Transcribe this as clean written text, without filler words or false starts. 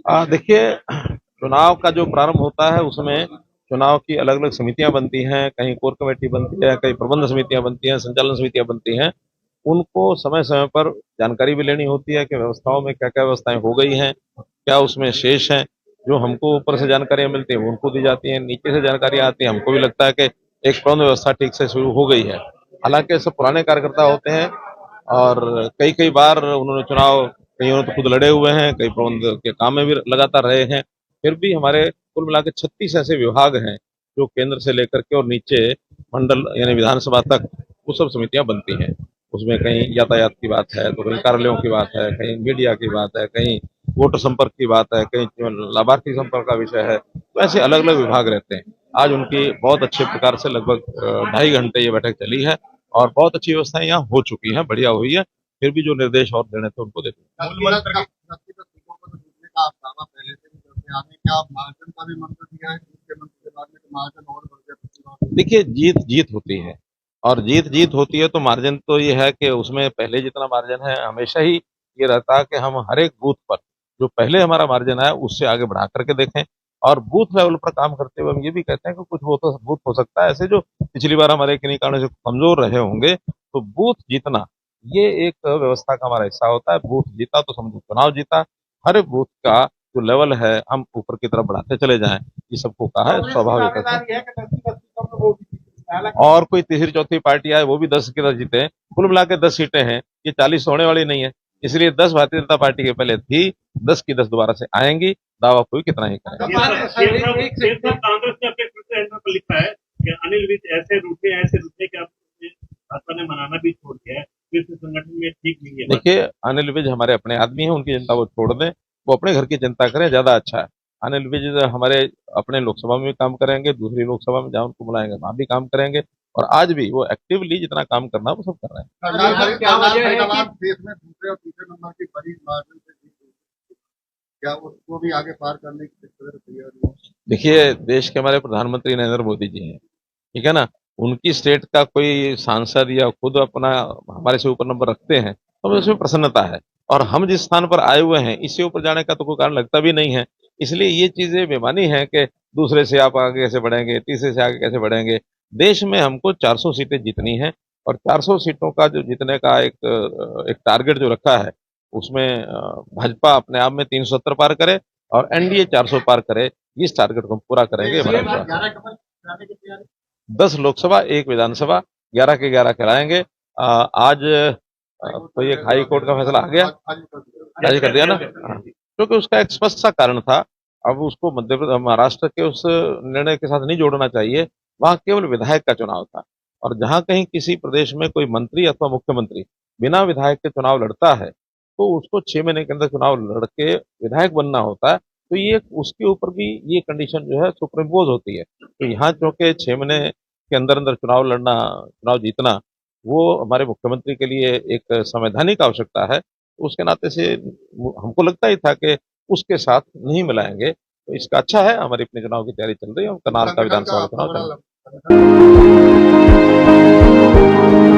देखिए, चुनाव का जो प्रारंभ होता है उसमें चुनाव की अलग अलग समितियां बनती हैं, कहीं कोर कमेटी बनती है, कहीं प्रबंध समितियां बनती हैं, संचालन समितियां बनती हैं। उनको समय समय पर जानकारी भी लेनी होती है कि व्यवस्थाओं में क्या क्या व्यवस्थाएं हो गई हैं, क्या उसमें शेष हैं। जो हमको ऊपर से जानकारियां मिलती हैं वो उनको दी जाती हैं, नीचे से जानकारी आती है, हमको भी लगता है कि एक प्रबंध व्यवस्था ठीक से शुरू हो गई है। हालांकि सब पुराने कार्यकर्ता होते हैं और कई कई बार उन्होंने चुनाव, कई उन्होंने तो खुद लड़े हुए हैं, कई प्रबंध के काम में भी लगातार रहे हैं। फिर भी हमारे कुल मिला के 36 ऐसे विभाग हैं जो केंद्र से लेकर के और नीचे मंडल यानी विधानसभा तक वो सब समितियां बनती हैं। उसमें कहीं यातायात की बात है, तो कहीं कार्यालयों की बात है, कहीं मीडिया की बात है, कहीं वोटर संपर्क की बात है, कहीं लाभार्थी संपर्क का विषय है। तो ऐसे अलग अलग विभाग रहते हैं। आज उनकी बहुत अच्छे प्रकार से लगभग 2.5 घंटे ये बैठक चली है और बहुत अच्छी व्यवस्थाएं यहाँ हो चुकी हैं, बढ़िया हुई है। फिर भी जो निर्देश और देने थे उनको देते देखिए, जीत जीत होती है और जीत जीत होती है तो मार्जिन तो ये है कि उसमें पहले जितना मार्जिन है हमेशा ही ये रहता है कि हम हर एक बूथ पर जो पहले हमारा मार्जिन है उससे आगे बढ़ा करके देखें। और बूथ लेवल पर काम करते हुए हम ये भी कहते हैं कि कुछ बूथ हो सकता है ऐसे जो पिछली बार हमारे किन्हीं कारण से कमजोर रहे होंगे, तो बूथ जीतना ये एक व्यवस्था का हमारा हिस्सा होता है। बूथ जीता तो समझो चुनाव जीता। हर बूथ का जो लेवल है हम ऊपर की तरफ बढ़ाते चले जाएं, ये सबको कहा है, स्वाभाविक है। और कोई तीसरी चौथी पार्टी आए वो भी 10 की 10 जीते। कुल मिला के 10 सीटें हैं, ये 40 होने वाली नहीं है। इसलिए 10 भारतीय जनता पार्टी के पहले थी, 10 की 10 दोबारा से आएंगी, दावा कोई कितना ही करे। कांग्रेस ने अपने ट्विटर हैंडल पर लिखा है कि अनिल विज ऐसे रूठे कि भाजपा ने मनाना भी छोड़ दिया है, फिर से संगठन में ठीक नहीं है। देखिए, अनिल विज हमारे अपने आदमी हैं, उनकी जनता वो छोड़ दें, वो अपने घर की चिंता करें, ज्यादा अच्छा है। अनिल विज हमारे अपने लोकसभा में भी काम करेंगे, दूसरी लोकसभा में जहां उनको बुलाएंगे वहां भी काम करेंगे और आज भी वो एक्टिवली जितना काम करना है वो सब कर रहे हैं। क्या वजह है कि देश में दूसरे और तीसरे नंबर की बड़ी मार्जिन से जीत हुई, क्या उसको भी आगे पार करने की तैयारी है? देखिए, देश के हमारे प्रधानमंत्री नरेंद्र मोदी जी हैं, ठीक है ना। उनकी स्टेट का कोई सांसद या खुद अपना हमारे से ऊपर नंबर रखते हैं तो हमें उसमें प्रसन्नता है। और हम जिस स्थान पर आए हुए हैं इससे ऊपर जाने का तो कोई कारण लगता भी नहीं है। इसलिए ये चीजें बेमानी है कि दूसरे से आप आगे कैसे बढ़ेंगे, तीसरे से आगे कैसे बढ़ेंगे। देश में हमको 400 सीटें जीतनी है और 400 सीटों का जो जीतने का एक टारगेट जो रखा है उसमें भाजपा अपने आप में 370 पार करे और एनडीए 400 पार करे। इस टारगेट को हम पूरा करेंगे। हमारा 10 लोकसभा, 1 विधानसभा, 11 के 11 कराएंगे। आज तो ये हाई कोर्ट का फैसला आ गया, जारी कर दिया ना, क्योंकि उसका एक स्पष्ट सा कारण था। अब उसको मध्य प्रदेश महाराष्ट्र के उस निर्णय के साथ नहीं जोड़ना चाहिए। वहां केवल विधायक का चुनाव था और जहां कहीं किसी प्रदेश में कोई मंत्री अथवा मुख्यमंत्री बिना विधायक के चुनाव लड़ता है तो उसको 6 महीने के अंदर चुनाव लड़के विधायक बनना होता है। तो ये उसके ऊपर भी ये कंडीशन जो है सुपरइम्पोज होती है। तो यहाँ क्योंकि 6 महीने के अंदर अंदर चुनाव लड़ना, चुनाव जीतना, वो हमारे मुख्यमंत्री के लिए एक संवैधानिक आवश्यकता है। तो उसके नाते से हमको लगता ही था कि उसके साथ नहीं मिलाएंगे। तो इसका अच्छा है, हमारी अपनी चुनाव की तैयारी चल रही है, करनाल का विधानसभा चुनाव चल रहा है।